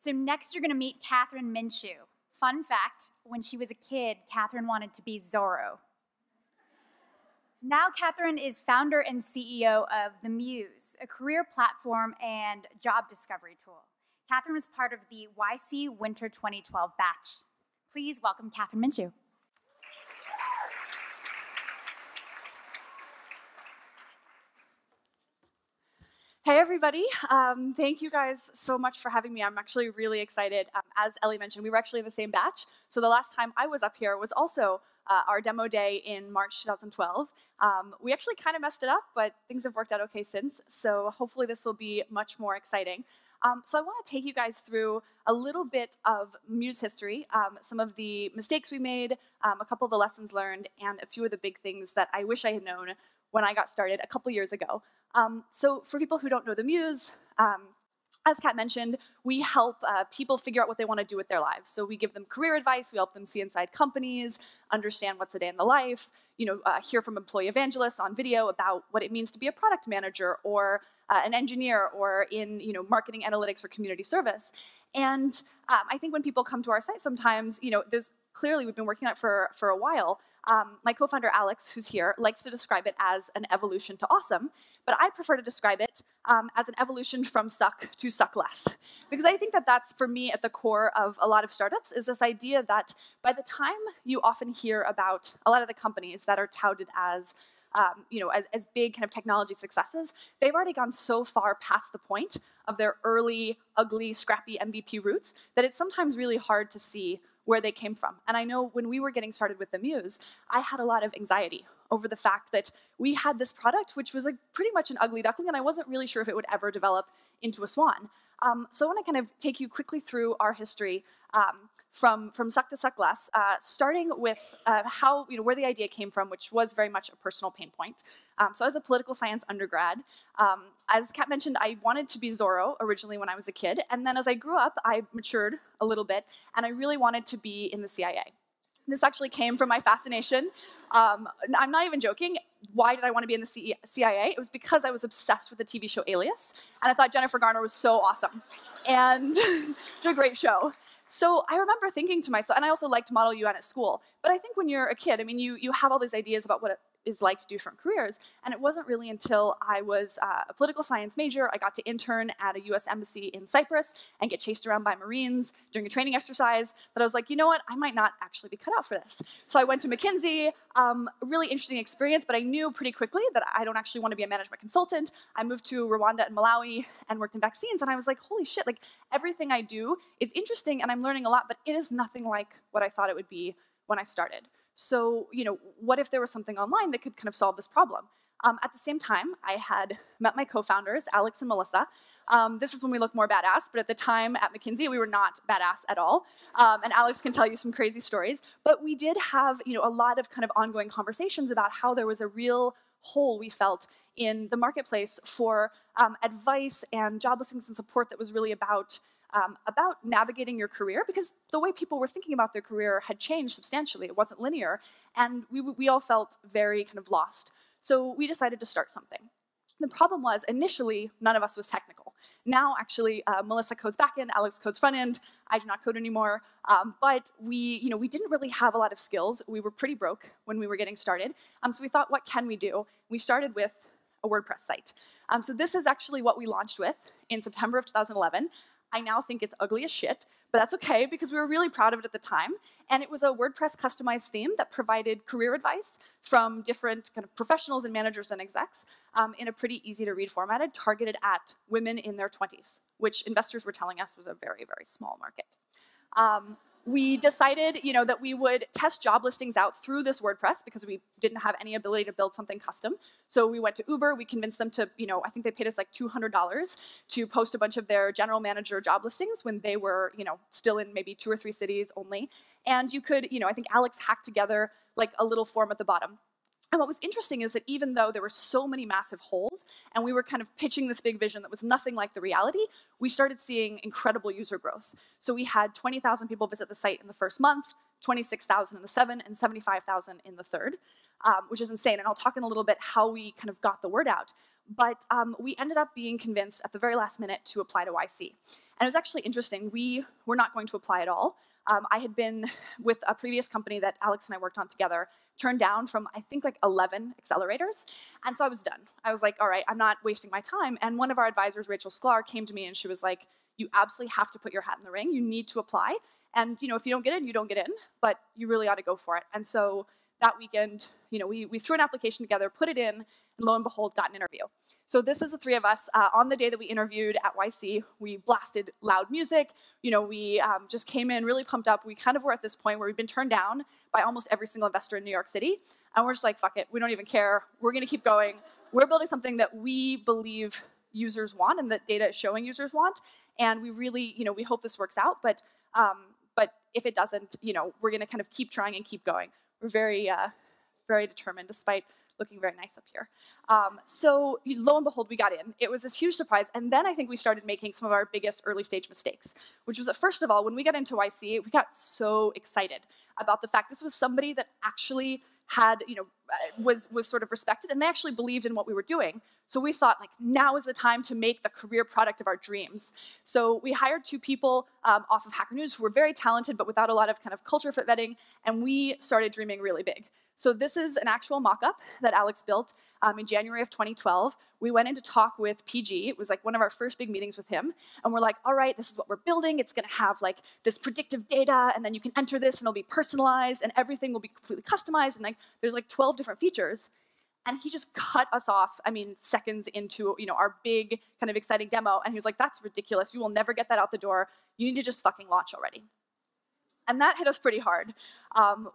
So next you're going to meet Kathryn Minshew. Fun fact, when she was a kid, Kathryn wanted to be Zorro. Now Kathryn is founder and CEO of the Muse, a career platform and job discovery tool. Kathryn was part of the YC Winter 2012 batch. Please welcome Kathryn Minshew. Hey everybody, thank you guys so much for having me. I'm actually really excited. As Ellie mentioned, we were actually in the same batch. So the last time I was up here was also our demo day in March 2012. We actually kind of messed it up, but things have worked out okay since. So hopefully this will be much more exciting. So I want to take you guys through a little bit of Muse history, some of the mistakes we made, a couple of the lessons learned, and a few of the big things that I wish I had known when I got started a couple years ago. So for people who don't know the Muse, as Kat mentioned, we help people figure out what they want to do with their lives. So we give them career advice, we help them see inside companies, understand what's a day in the life, hear from employee evangelists on video about what it means to be a product manager or an engineer or in marketing analytics or community service. And I think when people come to our site sometimes, there's clearly we've been working on it for a while. My co-founder Alex, who's here, likes to describe it as an evolution to awesome, but I prefer to describe it as an evolution from suck to suck less. Because I think that that's, for me, at the core of a lot of startups, is this idea that by the time you often hear about a lot of the companies that are touted as as big kind of technology successes, they've already gone so far past the point of their early, ugly, scrappy MVP roots that it's sometimes really hard to see where they came from. And I know when we were getting started with the Muse, I had a lot of anxiety over the fact that we had this product which was like pretty much an ugly duckling, and I wasn't really sure if it would ever develop into a swan. So I want to kind of take you quickly through our history from suck to suck less, starting with how where the idea came from, which was very much a personal pain point. So I was a political science undergrad. As Kat mentioned, I wanted to be Zorro originally when I was a kid, and then as I grew up, I matured a little bit, and I really wanted to be in the CIA. This actually came from my fascination. I'm not even joking. Why did I want to be in the CIA? It was because I was obsessed with the TV show Alias, and I thought Jennifer Garner was so awesome. And it's a great show. So I remember thinking to myself, and I also liked Model UN at school, but I think when you're a kid, I mean, you have all these ideas about what it is like to do different careers, and it wasn't really until I was a political science major, I got to intern at a US embassy in Cyprus and get chased around by Marines during a training exercise that I was like, you know what, I might not actually be cut out for this. So I went to McKinsey, a really interesting experience, but I knew pretty quickly that I don't actually want to be a management consultant. I moved to Rwanda and Malawi and worked in vaccines, and I was like, holy shit, like everything I do is interesting and I'm learning a lot, but it is nothing like what I thought it would be when I started. So, what if there was something online that could kind of solve this problem? At the same time, I had met my co-founders, Alex and Melissa. This is when we look more badass, but at the time at McKinsey, we were not badass at all. And Alex can tell you some crazy stories. But we did have, a lot of kind of ongoing conversations about how there was a real hole we felt in the marketplace for advice and job listings and support that was really about navigating your career, because the way people were thinking about their career had changed substantially. It wasn't linear, and we all felt very kind of lost. So we decided to start something. The problem was, initially, none of us was technical. Now, actually, Melissa codes backend, Alex codes frontend. I do not code anymore. But we didn't really have a lot of skills. We were pretty broke when we were getting started. So we thought, what can we do? We started with a WordPress site. So this is actually what we launched with in September of 2011. I now think it's ugly as shit, but that's okay because we were really proud of it at the time. And it was a WordPress customized theme that provided career advice from different kind of professionals and managers and execs in a pretty easy to read formatted, targeted at women in their 20s, which investors were telling us was a very, very small market. We decided, that we would test job listings out through this WordPress because we didn't have any ability to build something custom. So we went to Uber. We convinced them to, I think they paid us like $200 to post a bunch of their general manager job listings when they were, still in maybe 2 or 3 cities only. And you could, I think Alex hacked together like a little form at the bottom. And what was interesting is that even though there were so many massive holes, and we were kind of pitching this big vision that was nothing like the reality, we started seeing incredible user growth. So we had 20,000 people visit the site in the first month, 26,000 in the 7th, and 75,000 in the 3rd, which is insane. And I'll talk in a little bit how we kind of got the word out. But we ended up being convinced at the very last minute to apply to YC. And it was actually interesting. We were not going to apply at all. I had been with a previous company that Alex and I worked on together, turned down from, I think, like 11 accelerators. And so I was done. I was like, all right, I'm not wasting my time. And one of our advisors, Rachel Sklar, came to me and she was like, you absolutely have to put your hat in the ring. You need to apply. And if you don't get in, you don't get in. But you really ought to go for it. And so that weekend, we threw an application together, put it in, and lo and behold, got an interview. So this is the three of us. On the day that we interviewed at YC, we blasted loud music. We just came in really pumped up. We kind of were at this point where we've been turned down by almost every single investor in New York City. And we're just like, fuck it. We don't even care. We're going to keep going. We're building something that we believe users want and that data is showing users want. And we really, we hope this works out. But if it doesn't, we're going to kind of keep trying and keep going. We're very, very determined, despite looking very nice up here. So lo and behold, we got in. It was this huge surprise. And then I think we started making some of our biggest early stage mistakes, which was that, first of all, when we got into YC, we got so excited about the fact this was somebody that actually had, was sort of respected, and they actually believed in what we were doing. So we thought, like, now is the time to make the career product of our dreams. So we hired 2 people off of Hacker News who were very talented, but without a lot of kind of culture fit vetting, and we started dreaming really big. So this is an actual mock-up that Alex built in January of 2012. We went in to talk with PG. It was like one of our first big meetings with him. And we're like, all right, this is what we're building. It's going to have like this predictive data, and then you can enter this, and it'll be personalized, and everything will be completely customized. And like, there's like 12 different features. And he just cut us off, seconds into our big kind of exciting demo. And he was like, that's ridiculous. You will never get that out the door. You need to just fucking launch already. And that hit us pretty hard.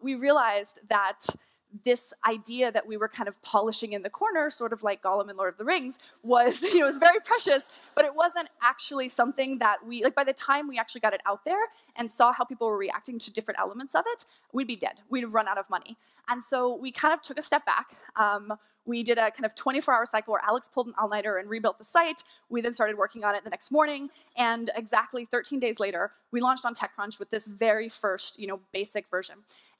We realized that this idea that we were kind of polishing in the corner, sort of like Gollum in Lord of the Rings, was, it was very precious, but it wasn't actually something that we, like by the time we actually got it out there and saw how people were reacting to different elements of it, we'd be dead. We'd run out of money. And so we kind of took a step back. We did a kind of 24-hour cycle where Alex pulled an all-nighter and rebuilt the site. We then started working on it the next morning, and exactly 13 days later, we launched on TechCrunch with this very first, basic version.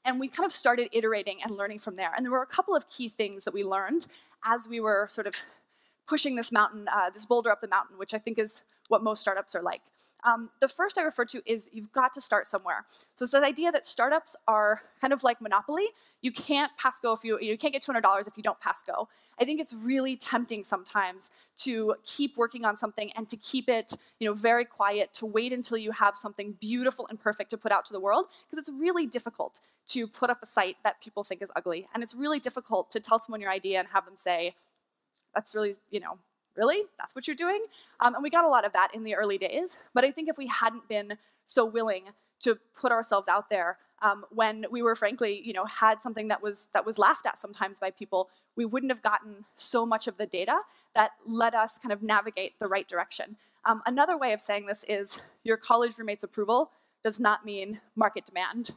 And we kind of started iterating and learning from there. And there were a couple of key things that we learned as we were sort of pushing this mountain, this boulder up the mountain, which I think is what most startups are like. The first I refer to is you've got to start somewhere. So it's that idea that startups are kind of like Monopoly. You can't pass go if you can't get $200 if you don't pass go. I think it's really tempting sometimes to keep working on something and to keep it, very quiet, to wait until you have something beautiful and perfect to put out to the world, because it's really difficult to put up a site that people think is ugly, and it's really difficult to tell someone your idea and have them say, "That's really, really? That's what you're doing?" And we got a lot of that in the early days. But I think if we hadn't been so willing to put ourselves out there when we were, frankly, had something that was laughed at sometimes by people, we wouldn't have gotten so much of the data that let us kind of navigate the right direction. Another way of saying this is your college roommate's approval does not mean market demand.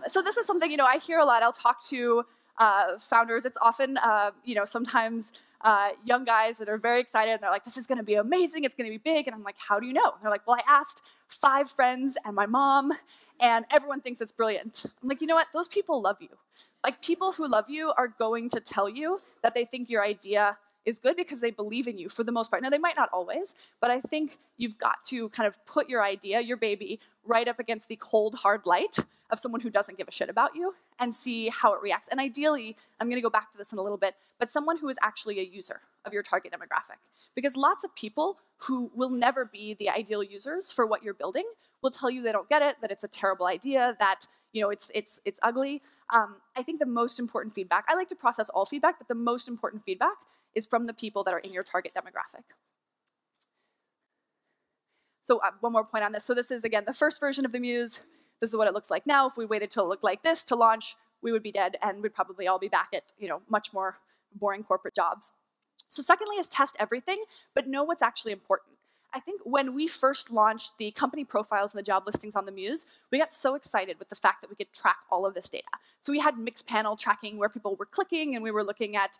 So this is something, I hear a lot. I'll talk to founders. It's often, sometimes young guys that are very excited, and they're like, this is going to be amazing, it's going to be big. And I'm like, how do you know? And they're like, well, I asked 5 friends and my mom, and everyone thinks it's brilliant. I'm like, you know what? Those people love you. Like, people who love you are going to tell you that they think your idea is good because they believe in you for the most part. Now, they might not always, but I think you've got to kind of put your idea, your baby, right up against the cold, hard light of someone who doesn't give a shit about you and see how it reacts. And ideally, I'm going to go back to this in a little bit, but someone who is actually a user of your target demographic. Because lots of people who will never be the ideal users for what you're building will tell you they don't get it, that it's a terrible idea, that it's ugly. I think the most important feedback, I like to process all feedback, but the most important feedback is from the people that are in your target demographic. So one more point on this. So this is, again, the first version of the Muse. This is what it looks like now. If we waited till it looked like this to launch, we would be dead, and we'd probably all be back at much more boring corporate jobs. So secondly is test everything, but know what's actually important. I think when we first launched the company profiles and the job listings on the Muse, we got so excited with the fact that we could track all of this data. So we had mixed panel tracking where people were clicking, and we were looking at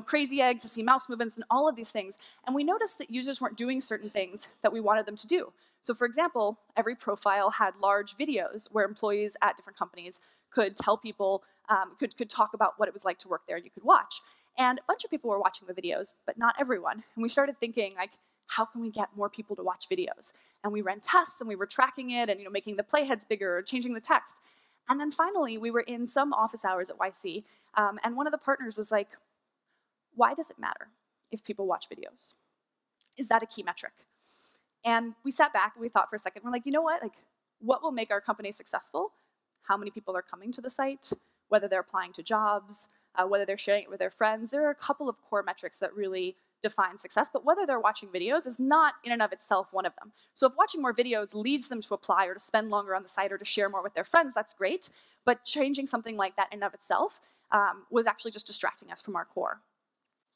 Crazy Egg to see mouse movements and all of these things. And we noticed that users weren't doing certain things that we wanted them to do. So for example, every profile had large videos where employees at different companies could tell people, could talk about what it was like to work there, and you could watch. And a bunch of people were watching the videos, but not everyone. And we started thinking, like, how can we get more people to watch videos? And we ran tests, and we were tracking it, and making the playheads bigger, changing the text. And then finally, we were in some office hours at YC, and one of the partners was like, why does it matter if people watch videos? Is that a key metric? And we sat back and we thought for a second. We're like, you know what? Like, what will make our company successful? How many people are coming to the site? Whether they're applying to jobs, whether they're sharing it with their friends. There are a couple of core metrics that really define success, but whether they're watching videos is not in and of itself one of them. So if watching more videos leads them to apply or to spend longer on the site or to share more with their friends, that's great. But changing something like that in and of itself was actually just distracting us from our core.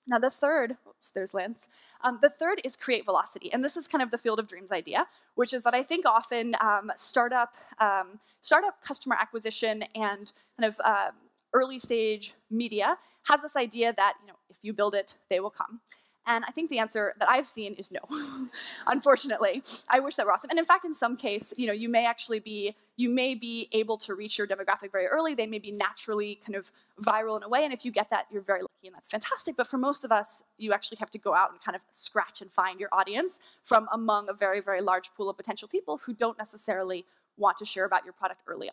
Now the third, oops, there's Lance. The third is create velocity. And this is kind of the field of dreams idea, which is that I think often startup customer acquisition and kind of early stage media has this idea that if you build it, they will come. And I think the answer that I've seen is no, unfortunately. I wish that were awesome. And in fact, in some case, you may be able to reach your demographic very early. They may be naturally kind of viral in a way. And if you get that, you're very lucky, and that's fantastic. But for most of us, you actually have to go out and kind of scratch and find your audience from among a very, very large pool of potential people who don't necessarily want to share about your product early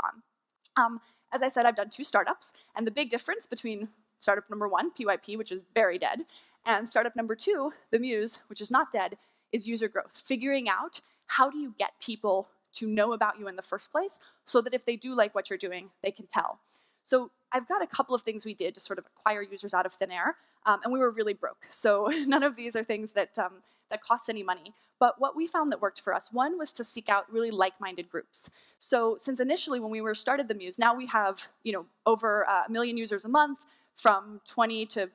on. As I said, I've done 2 startups. And the big difference between startup number 1, PYP, which is very dead, and startup number 2, the Muse, which is not dead, is user growth. Figuring out how do you get people to know about you in the first place so that if they do like what you're doing, they can tell. So I've got a couple of things we did to sort of acquire users out of thin air, and we were really broke. So none of these are things that cost any money. But what we found that worked for us, one was to seek out really like-minded groups. So since initially when we started the Muse, now we have over 1 million users a month, from 20 to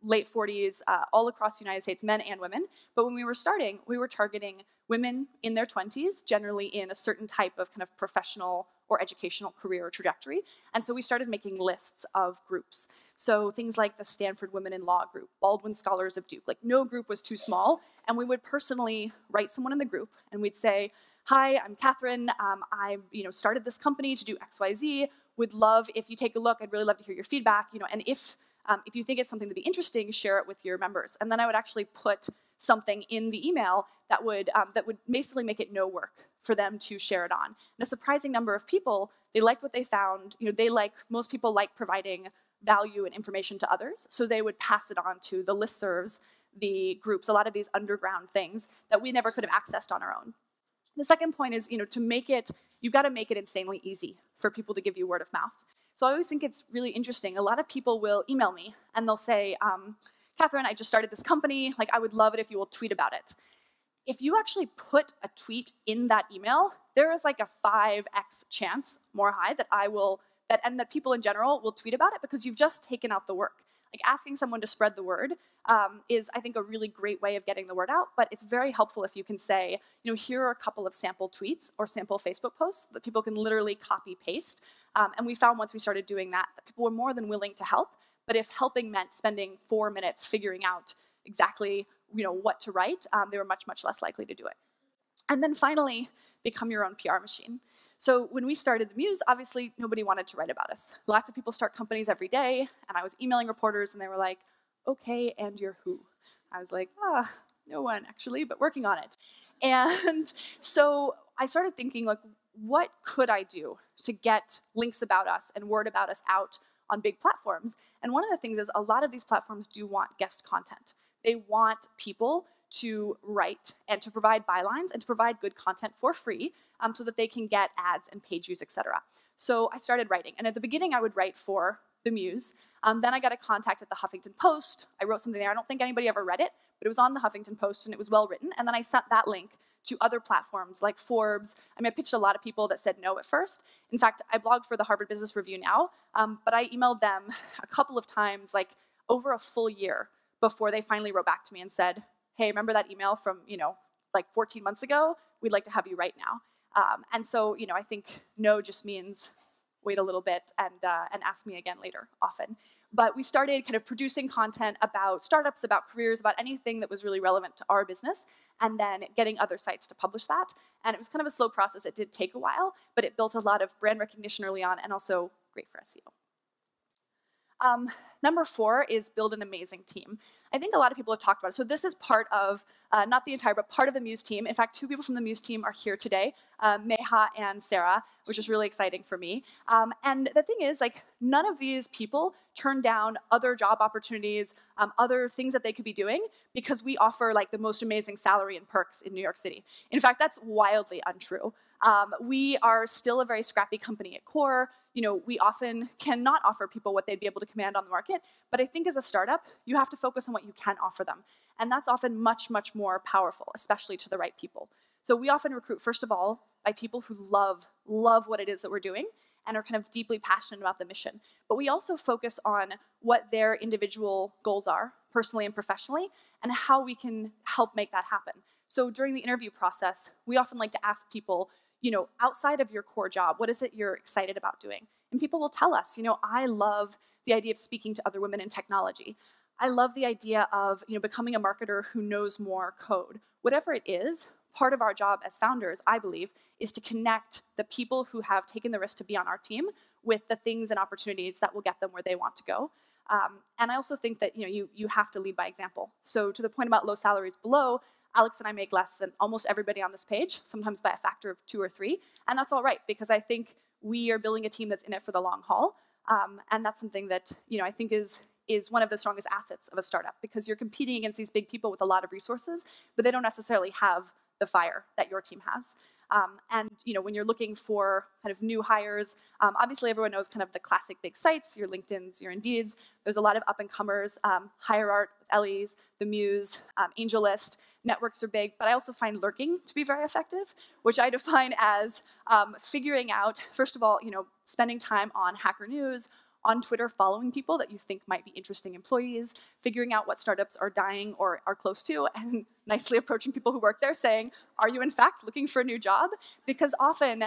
late 40s, all across the United States, men and women. But when we were starting, we were targeting women in their 20s, generally in a certain type of kind of professional or educational career or trajectory. And so we started making lists of groups. So things like the Stanford Women in Law group, Baldwin Scholars of Duke, like no group was too small. And we would personally write someone in the group and we'd say, hi, I'm Kathryn. I started this company to do XYZ. Would love, if you take a look, I'd really love to hear your feedback. And if you think it's something to be interesting, share it with your members. And then I would actually put something in the email that would basically make it no work for them to share it on. And a surprising number of people, they liked what they found. Most people like providing value and information to others, so they would pass it on to the listservs, the groups, a lot of these underground things that we never could have accessed on our own. The second point is, to make it, you've got to make it insanely easy for people to give you word of mouth. So I always think it's really interesting. A lot of people will email me and they'll say, Kathryn, I just started this company. Like, I would love it if you will tweet about it. If you actually put a tweet in that email, there is like a 5x chance, more high, that people in general will tweet about it because you've just taken out the work. Like asking someone to spread the word is, I think, a really great way of getting the word out, but it's very helpful if you can say, here are a couple of sample tweets or sample Facebook posts that people can literally copy paste. And we found once we started doing that people were more than willing to help, but if helping meant spending 4 minutes figuring out exactly what to write, they were much, much less likely to do it. And then finally, become your own PR machine. So when we started the Muse, obviously nobody wanted to write about us. Lots of people start companies every day, and I was emailing reporters, and they were like, okay, and you're who? I was like, no one actually, but working on it. And so I started thinking, like, what could I do to get links about us and word about us out on big platforms? And one of the things is a lot of these platforms do want guest content. They want people to write and to provide bylines and to provide good content for free so that they can get ads and page views, etc. So I started writing. And at the beginning, I would write for the Muse. Then I got a contact at the Huffington Post. I wrote something there. I don't think anybody ever read it, but it was on the Huffington Post, and it was well written. And then I sent that link to other platforms like Forbes. I pitched a lot of people that said no at first. In fact, I blogged for the Harvard Business Review now, but I emailed them a couple of times, like over a full year before they finally wrote back to me and said, hey, remember that email from, like 14 months ago? We'd like to have you write now. And so, I think no just means wait a little bit and ask me again later often. But we started kind of producing content about startups, about careers, about anything that was really relevant to our business, and then getting other sites to publish that. And it was kind of a slow process. It did take a while, but it built a lot of brand recognition early on and also great for SEO. Number 4 is build an amazing team. I think a lot of people have talked about it. So this is part of, not the entire, but part of the Muse team. In fact, 2 people from the Muse team are here today, Meha and Sarah, which is really exciting for me. And the thing is, like, none of these people turn down other job opportunities, other things that they could be doing, because we offer like the most amazing salary and perks in New York City. In fact, that's wildly untrue. We are still a very scrappy company at core. We often cannot offer people what they'd be able to command on the market, but I think as a startup, you have to focus on what you can offer them. And that's often much, much more powerful, especially to the right people. So we often recruit, first of all, by people who love what it is that we're doing and are kind of deeply passionate about the mission. But we also focus on what their individual goals are, personally and professionally, and how we can help make that happen. So during the interview process, we often like to ask people, outside of your core job, what is it you're excited about doing? And people will tell us, I love the idea of speaking to other women in technology. I love the idea of, becoming a marketer who knows more code. Whatever it is, part of our job as founders, I believe, is to connect the people who have taken the risk to be on our team with the things and opportunities that will get them where they want to go. And I also think that, you have to lead by example. So to the point about low salaries below, Alex and I make less than almost everybody on this page, sometimes by a factor of 2 or 3. And that's all right, because I think we are building a team that's in it for the long haul. And that's something that, I think is one of the strongest assets of a startup, because you're competing against these big people with a lot of resources, but they don't necessarily have the fire that your team has. And when you're looking for kind of new hires, obviously everyone knows kind of the classic big sites, your LinkedIns, your Indeeds. There's a lot of up-and-comers, HireArt, Ellie's, the Muse, AngelList. Networks are big, but I also find lurking to be very effective, which I define as figuring out, first of all, spending time on Hacker News, on Twitter, following people that you think might be interesting employees, figuring out what startups are dying or are close to, and nicely approaching people who work there saying, are you in fact looking for a new job? Because often,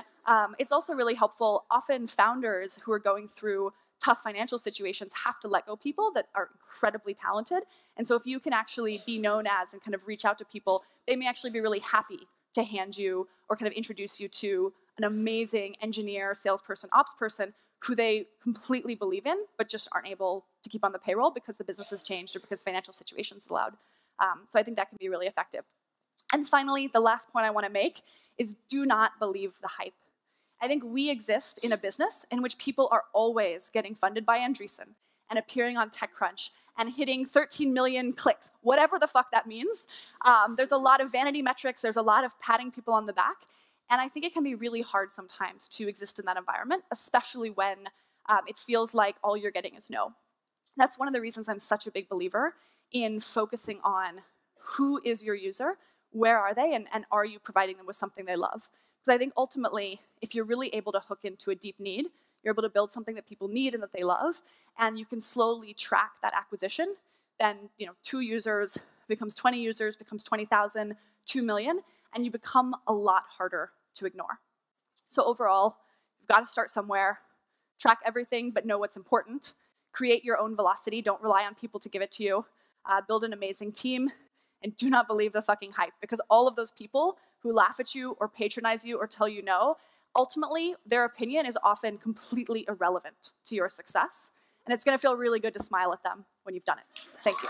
it's also really helpful, often founders who are going through tough financial situations have to let go people that are incredibly talented. And so if you can actually be known as and kind of reach out to people, they may actually be really happy to hand you or kind of introduce you to an amazing engineer, salesperson, ops person who they completely believe in, but just aren't able to keep on the payroll because the business has changed or because financial situations allowed. So I think that can be really effective. And finally, the last point I want to make is do not believe the hype. I think we exist in a business in which people are always getting funded by Andreessen and appearing on TechCrunch and hitting 13 million clicks, whatever the fuck that means. There's a lot of vanity metrics. There's a lot of patting people on the back. And I think it can be really hard sometimes to exist in that environment, especially when it feels like all you're getting is no. That's one of the reasons I'm such a big believer in focusing on who is your user, where are they, and are you providing them with something they love? Because I think ultimately, if you're really able to hook into a deep need, you're able to build something that people need and that they love, and you can slowly track that acquisition, then 2 users becomes 20 users, becomes 20,000, 2 million, and you become a lot harder to ignore. So overall, you've got to start somewhere, track everything, but know what's important, create your own velocity, don't rely on people to give it to you, build an amazing team, and do not believe the fucking hype, because all of those people who laugh at you or patronize you or tell you no, ultimately, their opinion is often completely irrelevant to your success, and it's going to feel really good to smile at them when you've done it. Thank you.